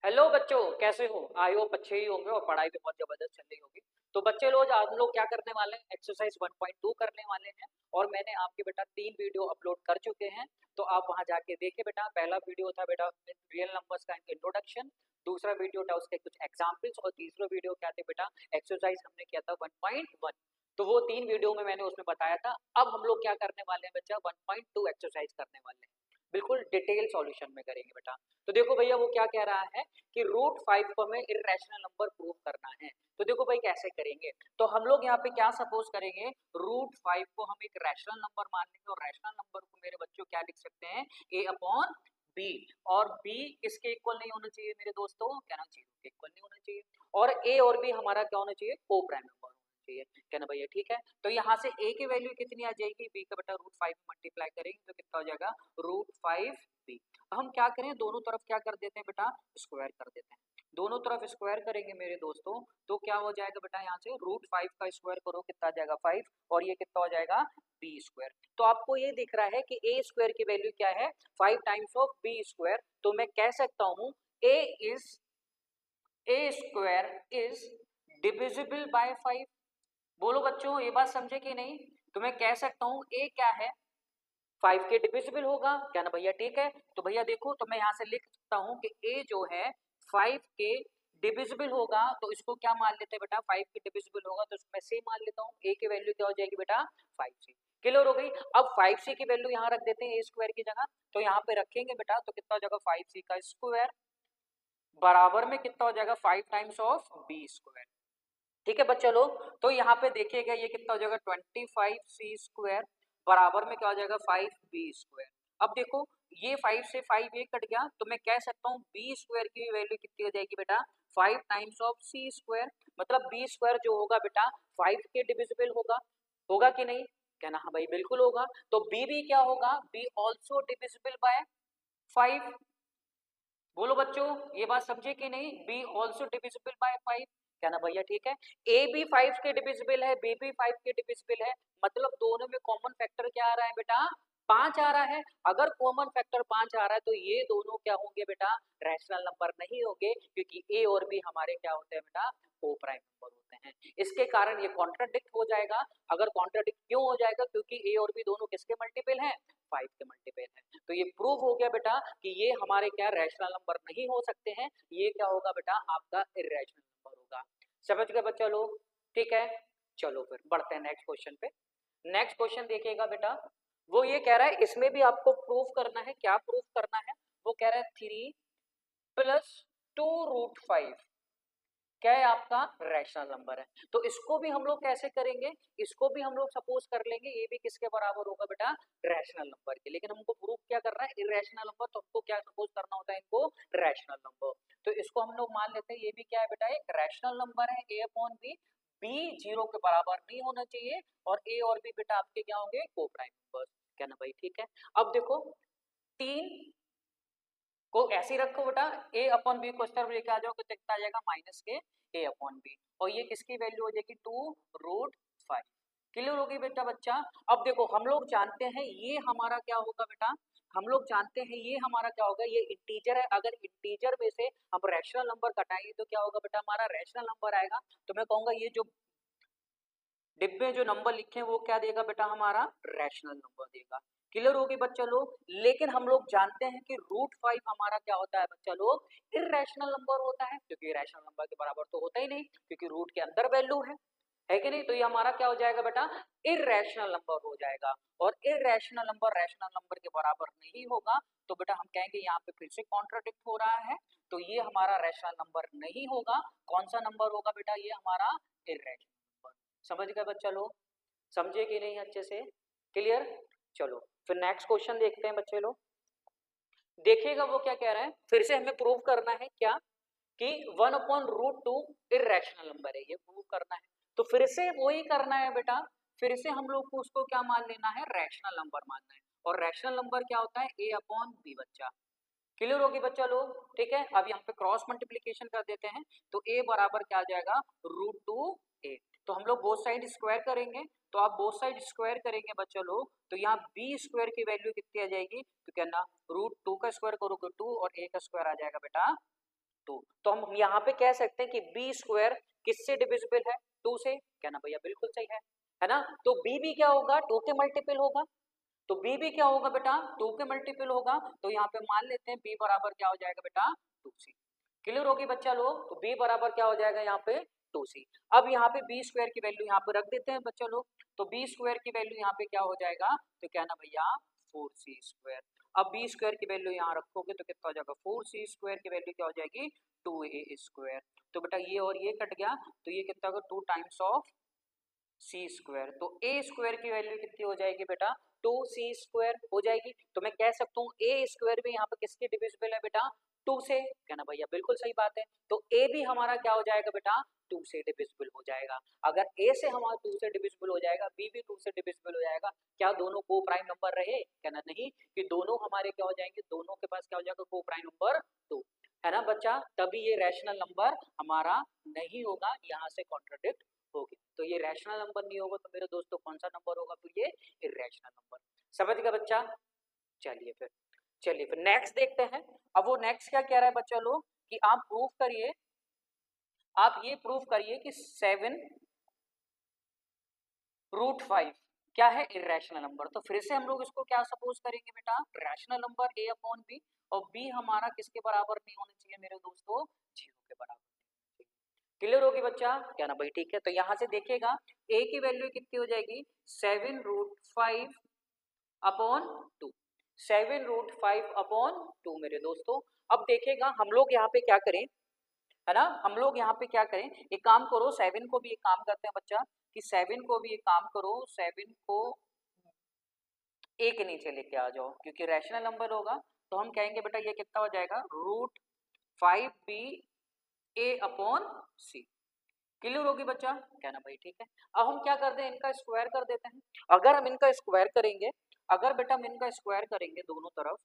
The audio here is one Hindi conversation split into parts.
हेलो बच्चों, कैसे हो? आई होप अच्छे ही होंगे और पढ़ाई भी बहुत जबरदस्त चल रही होगी। तो बच्चे लोग आज हम लोग क्या करने वाले हैं, एक्सरसाइज 1.2 करने वाले हैं। और मैंने आपके बेटा 3 वीडियो अपलोड कर चुके हैं, तो आप वहां जाके देखिए बेटा। पहला वीडियो था बेटा रियल नंबर्स का इंट्रोडक्शन, दूसरा वीडियो था उसके कुछ एग्जाम्पल्स, और तीसरा वीडियो क्या थे बेटा, एक्सरसाइज हमने किया था 1.1। तो वो 3 वीडियो में मैंने उसमें बताया था। अब हम लोग क्या करने वाले हैं बच्चा, 1.2 एक्सरसाइज करने वाले हैं, बिल्कुल डिटेल सॉल्यूशन में करेंगे बेटा। तो देखो भैया वो क्या कह रहा है कि रूट 5 को हमें इरेशनल नंबर प्रूव करना है। तो देखो भाई कैसे करेंगे, तो हम लोग यहाँ पे क्या सपोज करेंगे, रूट 5 को हम एक रैशनल नंबर मान लेंगे, और रैशनल नंबर को मेरे बच्चों क्या लिख सकते हैं, ए अपॉन बी। और बी किसके इक्वल नहीं होना चाहिए मेरे दोस्तों, कहना चाहिए के इक्वल नहीं होना चाहिए। और ए और बी हमारा क्या होना चाहिए, को प्राइम नंबर होना चाहिए। कहना भैया ठीक है। तो यहाँ से ए की वैल्यू कितनी आ जाएगी, बी का बेटा रूट 5 मल्टीप्लाई करेंगे तो कितना हो जाएगा, रूट 5 बी। हम क्या करें, दोनों तरफ क्या कर देते हैं बेटा, स्क्वायर कर देते हैं। दोनों तरफ स्क्वायर करेंगे मेरे दोस्तों, तो क्या हो जाएगा बेटा, यहाँ से रूट 5 का स्क्वायर करो कितना आ जाएगा 5, और ये कितना हो जाएगा बी स्क्वायर। तो आपको ये दिख रहा है कि ए स्क्वायर की वैल्यू क्या है, 5 टाइम्स ऑफ बी स्क्वायर। तो मैं कह सकता हूं A is A square is divisible by 5। बोलो बच्चों ये बात समझे कि नहीं। तो मैं कह सकता हूं ए क्या है, 5 के डिविजिबल होगा, क्या ना भैया ठीक है। तो भैया देखो, तो मैं यहाँ से लिख सकता हूँ कि ए जो है 5 के डिविजिबल होगा, तो इसको क्या मान लेते हैं बेटा, 5 के डिविजिबल होगा तो इसको मैं सी मान लेता हूँ। ए की वैल्यू क्या हो जाएगी बेटा, 5c। क्लियर हो गई। अब 5c की वैल्यू यहाँ रख देते हैं ए स्क्वायर की जगह, तो यहाँ पे रखेंगे बेटा, तो कितना हो जाएगा 5c का स्क्वायर बराबर में कितना हो जाएगा 5 टाइम्स ऑफ बी स्क्वायर। ठीक है बच्चा लोग, तो यहाँ पे देखिएगा ये कितना हो जाएगा 25c स्क्वायर बराबर में क्या हो जाएगा 5b स्क्वायर। अब देखो ये 5 से 5 ये कट गया, तो मैं कह सकता हूँ बी स्क्वायर की वैल्यू कितनी हो जाएगी बेटा, 5 टाइम्स ऑफ सी स्क्वायर। मतलब बी स्क्वायर जो होगा बेटा 5 के डिविजिबल होगा, होगा कि नहीं, कहना हाँ भाई बिल्कुल होगा। तो बी भी क्या होगा, बी ऑल्सो डिविजिबल बाय 5। बोलो बच्चों ये बात समझे कि नहीं, बी ऑल्सो डिविजिबल बाय 5, कहना भैया ठीक है। ए भी 5 के डिविजिबल है, बी भी 5 के डिविजिबल है, मतलब दोनों में कॉमन फैक्टर क्या आ रहा है बेटा, 5 आ रहा है। अगर कॉमन फैक्टर 5 आ रहा है तो ये दोनों क्या होंगे बेटा, रैशनल नंबर नहीं होंगे, क्योंकि ए और बी हमारे क्या होते हैं बेटा, को प्राइम नंबर होते हैं। इसके कारण ये कॉन्ट्राडिक्ट हो जाएगा। अगर कॉन्ट्राडिक्ट क्यों हो जाएगा, क्योंकि ए और बी दोनों किसके मल्टीपल हैं, 5 के मल्टीपल है। तो ये प्रूव हो गया बेटा कि ये हमारे क्या रैशनल नंबर नहीं हो सकते हैं, ये क्या होगा बेटा आपका इरेशनल नंबर होगा। समझ गए बच्चा लोग, ठीक है। चलो फिर बढ़ते हैं नेक्स्ट क्वेश्चन पे। नेक्स्ट क्वेश्चन देखिएगा बेटा, वो ये कह रहा है इसमें भी आपको प्रूफ करना है। क्या प्रूफ करना है, वो कह रहा है 3 + 2√5 क्या है आपका रैशनल नंबर है। तो इसको भी हम लोग कैसे करेंगे, इसको भी हम लोग सपोज कर लेंगे ये भी किसके बराबर होगा बेटा, रैशनल नंबर के। लेकिन हमको प्रूफ क्या करना है, इरेशनल नंबर, तो हमको क्या सपोज करना होता है इनको, रैशनल नंबर। तो इसको हम लोग मान लेते हैं ये भी क्या है बेटा, एक रैशनल नंबर है, ए अपॉन बी। बी 0 के बराबर नहीं होना चाहिए, और ए और बी बेटा आपके क्या होंगे, को प्राइम नंबर। क्या ना भाई ठीक है। अब देखो 3 को ऐसे ही रखो बेटा, ए अपॉन बी को इस तरफ लेके आ जाओ तो कितना आ जाएगा, माइनस के ए अपॉन बी, और ये किसकी वैल्यू हो जाएगी 2√5। क्लियर होगी बेटा बच्चा। अब देखो हम लोग जानते हैं ये हमारा क्या होगा बेटा, हम लोग जानते हैं ये हमारा क्या होगा, ये इंटीजर है। अगर इंटीजर में से हम रैशनल नंबर घटाएंगे तो क्या होगा बेटा, हमारा रैशनल नंबर आएगा। तो मैं कहूंगा ये जो डिब्बे जो नंबर लिखे हैं वो क्या देगा बेटा, हमारा रैशनल नंबर देगा। क्लियर होगी बच्चा लोग। लेकिन हम लोग जानते हैं कि रूट 5 हमारा क्या होता है बच्चा लोग, इरेशनल नंबर होता है, क्योंकि रैशनल नंबर के बराबर तो होता ही नहीं, क्योंकि रूट के अंदर वैल्यू है कि नहीं। तो ये हमारा क्या हो जाएगा बेटा, इरेशनल नंबर हो जाएगा। और इरेशनल नंबर रैशनल नंबर के बराबर नहीं होगा, तो बेटा हम कहेंगे यहाँ पे फिर से कॉन्ट्राडिक्ट हो रहा है, तो ये हमारा रैशनल नंबर नहीं होगा। कौन सा नंबर होगा बेटा, ये हमारा इरेशनल नंबर। समझ गए बच्चा लोग, समझे कि नहीं अच्छे से, क्लियर। चलो फिर नेक्स्ट क्वेश्चन देखते हैं बच्चे लोग। देखिएगा वो क्या कह रहा है, फिर से हमें प्रूव करना है क्या, कि 1/√2 इरेशनल नंबर है, ये प्रूव करना है। तो फिर से वही करना है बेटा, फिर से हम लोग को उसको क्या मान लेना है, रैशनल नंबर मानना है। और रैशनल नंबर क्या होता है, ए अपॉन बी बच्चा। क्लियर होगी बच्चा लोग, ठीक है। अब यहाँ पे क्रॉस मल्टीप्लीकेशन कर देते हैं, तो a बराबर क्या आ जाएगा, √2a। तो हम लोग बोथ साइड स्क्वायर करेंगे, तो आप बोथ साइड स्क्वायर करेंगे बच्चा लोग, तो यहाँ b स्क्वायर की वैल्यू कितनी आ जाएगी, तो कहना √2 का स्क्वायर करोगे 2, और a का स्क्वायर आ जाएगा बेटा 2। तो हम यहाँ पे कह सकते हैं कि बी स्क्वायर किससे डिविजिबल है? 2 से। क्या ना भैया? बिल्कुल सही है ना? तो बी भी क्या होगा? 2 के मल्टीपल होगा। तो बी भी क्या होगा बेटा? 2 के मल्टीपल होगा। तो यहाँ पे मान लेते हैं बी बराबर क्या हो जाएगा बेटा? 2c। क्लियर होगी बच्चा लोग? तो बी बराबर क्या हो जाएगा यहाँ पे? 2c। अब यहाँ पे बी स्क्वायर की वैल्यू यहाँ पे रख देते हैं बच्चा लोग। तो बी स्क्वायर की वैल्यू यहाँ पे क्या हो जाएगा? तो क्या ना भैया? 4c square. अब बी स्क्वायर की वैल्यू यहाँ रखोगे तो कितना हो जाएगा? 4c स्क्वायर की वैल्यू क्या हो जाएगी? 2a square. तो बेटा ये और ये कट गया, तो ये कितना होगा? 2 टाइम्स ऑफ सी स्क्वायर। तो ए स्क्वायर की वैल्यू कितनी हो जाएगी बेटा? 2c स्क्वायर हो जाएगी। तो मैं कह सकता हूँ ए स्क्वायर भी यहाँ पे किसके डिविजिबल है बेटा? 2 से। क्या ना भैया? बिल्कुल सही बात है। तो ए भी हमारा क्या हो जाएगा बेटा? 2 से डिविजिबल हो जाएगा। अगर ए से हमारा 2 से डिविजिबल हो जाएगा, बी भी 2 से डिविजिबल हो जाएगा, क्या दोनों को प्राइम नंबर रहे? क्या ना? नहीं, कि दोनों हमारे क्या हो जाएंगे? दोनों के पास क्या हो जाएगा? को प्राइम नंबर 2, है ना बच्चा? तभी ये रैशनल नंबर हमारा नहीं होगा, यहाँ से कॉन्ट्राडिक्ट होगी। तो ये रैशनल नंबर नहीं होगा तो मेरे दोस्तों कौन सा नंबर होगा? तो ये इर्रेशनल नंबर। समझ गया बच्चा? चलिए फिर नेक्स्ट देखते हैं। अब वो नेक्स्ट क्या कह रहा है बच्चा लोग कि आप प्रूफ करिए, आप ये प्रूफ करिए कि 7√5 क्या है? Irrational number. तो फिर से हम लोग इसको क्या सपोज करेंगे बेटा? Rational number a upon b, और b हमारा किसके बराबर नहीं होना चाहिए मेरे दोस्तों? 0 के बराबर। क्लियर होगी बच्चा? क्या ना भाई? ठीक है। तो यहां से देखिएगा a की वैल्यू कितनी हो जाएगी? 7√5 अपॉन 2। 7√5 अपॉन 2 मेरे दोस्तों। अब देखिएगा हम लोग यहाँ पे क्या करें, है ना? हम लोग यहाँ पे क्या करें, एक काम करो, 7 को भी एक काम करते हैं बच्चा, कि 7 को भी एक काम करो, 7 को a के नीचे लेके आ जाओ, क्योंकि रैशनल नंबर होगा। तो हम कहेंगे बेटा ये कितना हो जाएगा? √5b a upon c। Clear होगी बच्चा? क्या ना भाई? ठीक है। अब हम क्या करते हैं, इनका स्क्वायर कर देते हैं। अगर हम इनका स्क्वायर करेंगे, अगर बेटा हम इनका स्क्वायर करेंगे दोनों तरफ,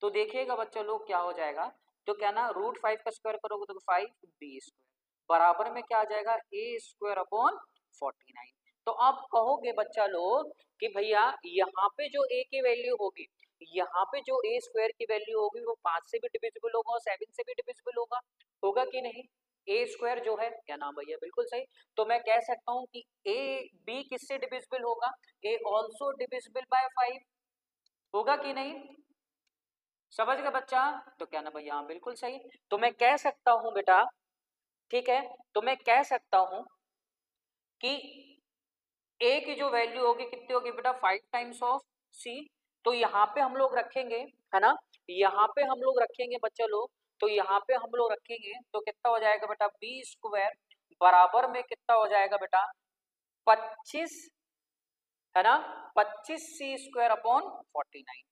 तो देखिएगा बच्चा लोग क्या हो जाएगा? तो क्या ना, √5 का स्क्वायर करोगे तो 5b स्क्वायर बराबर में क्या आ जाएगा? a square upon 49। तो आप कहोगे बच्चा लोग कि भैया यहाँ पे जो a की वैल्यू होगी, यहाँ पे जो a स्क्वायर की वैल्यू होगी वो 5 से भी डिविजिबल होगा और 7 से भी डिविजिबल होगा, होगा कि नहीं? a स्क्वायर जो है, क्या नाम भैया? बिल्कुल सही। तो मैं कह सकता हूँ कि a b किससे डिविजिबल होगा? a ऑल्सो डिविजिबल बाय 5, होगा कि नहीं? समझ गया बच्चा? तो क्या ना भैया? बिल्कुल सही। तो मैं कह सकता हूं बेटा, ठीक है, तो मैं कह सकता हूं कि a की जो वैल्यू होगी कितनी होगी बेटा? 5 टाइम्स ऑफ c। तो यहाँ पे हम लोग रखेंगे, है ना? यहाँ पे हम लोग रखेंगे बच्चा लोग, तो यहाँ पे हम लोग रखेंगे तो कितना हो जाएगा बेटा? b स्क्वायर बराबर में कितना हो जाएगा बेटा? 25, है ना? 25c square upon 49।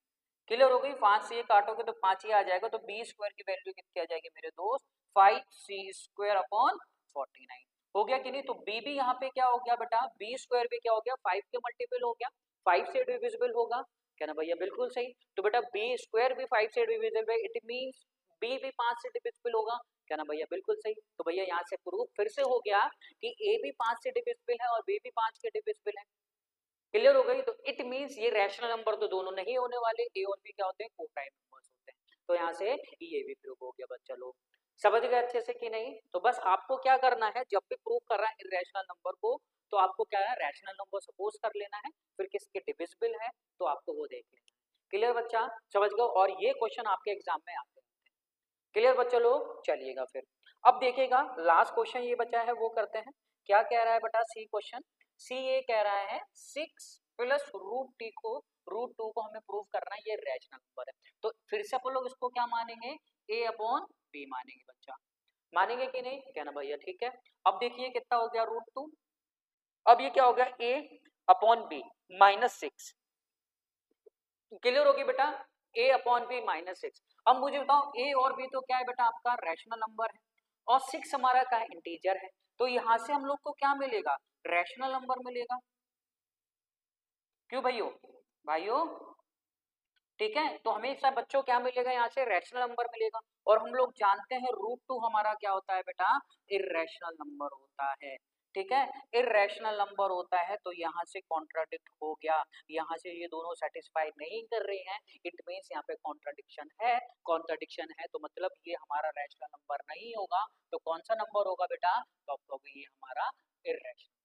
क्लियर हो गई? 5 से ये काटोगे तो 5 ही आ जाएगा। तो बी स्क्वायर की वैल्यू कितनी आ जाएगी मेरे दोस्त? 5c square upon 49। हो गया कि नहीं? तो बी भी यहाँ पे क्या हो गया बेटा? बी स्क्वायर भी क्या हो गया? 5 के मल्टीपल हो गया, 5 से डिविजिबल होगा। क्या ना भैया? बिल्कुल सही। तो बेटा बी स्क्वायर भी 5 से डिविजिबल है, इट मीन्स बी भी 5 से डिविजिबल होगा। क्या ना भैया? बिल्कुल सही। तो भैया यहाँ से प्रूफ फिर से हो गया कि ए भी 5 से डिविजिबल है और बी भी 5 के डिविजिबल है। क्लियर हो गई? तो इट मींस ये रैशनल नंबर तो दोनों नहीं होने वाले, ए और बी क्या होते हैं? को-प्राइम नंबर्स होते हैं। तो यहाँ से ये भी प्रूफ हो गया बच्चा लोग। समझ गए अच्छे से कि नहीं? तो बस आपको क्या करना है, जब भी प्रूफ कर रहा है इरेशनल नंबर को, तो आपको क्या है, रैशनल नंबर सपोज कर लेना है, फिर किसके डिविजिबल है तो आपको वो देख लेना है। क्लियर बच्चा? समझ गए? और ये क्वेश्चन आपके एग्जाम में आते हैं। क्लियर बच्चा लोग? चलिएगा फिर अब देखिएगा लास्ट क्वेश्चन ये बचा है वो करते हैं। क्या कह रहा है बेटा? सी क्वेश्चन, सी ये कह रहा है 6 प्लस √2 को हमें प्रूव करना है, ये रैशनल नंबर है। तो फिर से अपन लोग इसको क्या मानेंगे? a अपॉन b मानेंगे बच्चा। मानेंगे कि नहीं? कहना भैया ठीक है। अब देखिए कितना हो गया? √2। अब ये क्या हो गया? a upon b -6। क्लियर होगी बेटा? a upon b -6। अब मुझे बताओ a और b तो क्या है बेटा? आपका रैशनल नंबर है, और 6 हमारा क्या है? इंटीजर है। तो यहां से हम लोग को क्या मिलेगा? रैशनल नंबर मिलेगा। क्यों भाइयों? भाइयों ठीक है, तो हमेशा बच्चों क्या मिलेगा? यहाँ से रैशनल नंबर मिलेगा। और हम लोग जानते हैं √2 हमारा क्या होता है बेटा? इर्रेशनल नंबर होता है। ठीक है। इरेशनल नंबर होता है तो यहाँ से कॉन्ट्राडिक्ट हो गया, यहाँ से ये दोनों सेटिस्फाई नहीं कर रहे हैं, इट मीन्स यहाँ पे कॉन्ट्राडिक्शन है। कॉन्ट्राडिक्शन है तो मतलब ये हमारा रैशनल नंबर नहीं होगा। तो कौन सा नंबर होगा बेटा? तो आप कहोगे ये हमारा इरेशनल।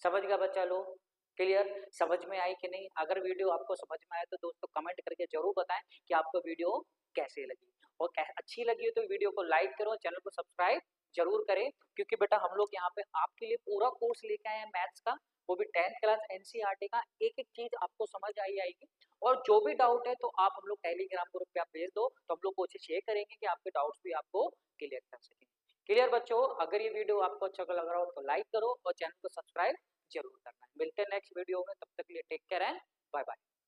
समझ गया बच्चा लोग? क्लियर? समझ में आई कि नहीं? अगर वीडियो आपको समझ में आए तो दोस्तों कमेंट करके जरूर बताएं कि आपको वीडियो कैसे लगी, और अच्छी लगी हो तो वीडियो को लाइक करो, चैनल को सब्सक्राइब जरूर करें, क्योंकि बेटा हम लोग यहाँ पे आपके लिए पूरा कोर्स लेके आए हैं मैथ्स का, वो भी 10th क्लास एनसीईआरटी का। एक एक चीज आपको समझ आई आएगी, और जो भी डाउट है तो आप हम लोग टेलीग्राम ग्रुप पे आप भेज दो, तो हम लोग कोशिश ये करेंगे कि आपके डाउट्स भी आपको क्लियर कर सकें। क्लियर बच्चों? अगर ये वीडियो आपको अच्छा लग रहा हो तो लाइक करो और चैनल को सब्सक्राइब जरूर करना है। मिलते हैं नेक्स्ट वीडियो में, तब तक के लिए take care and bye bye.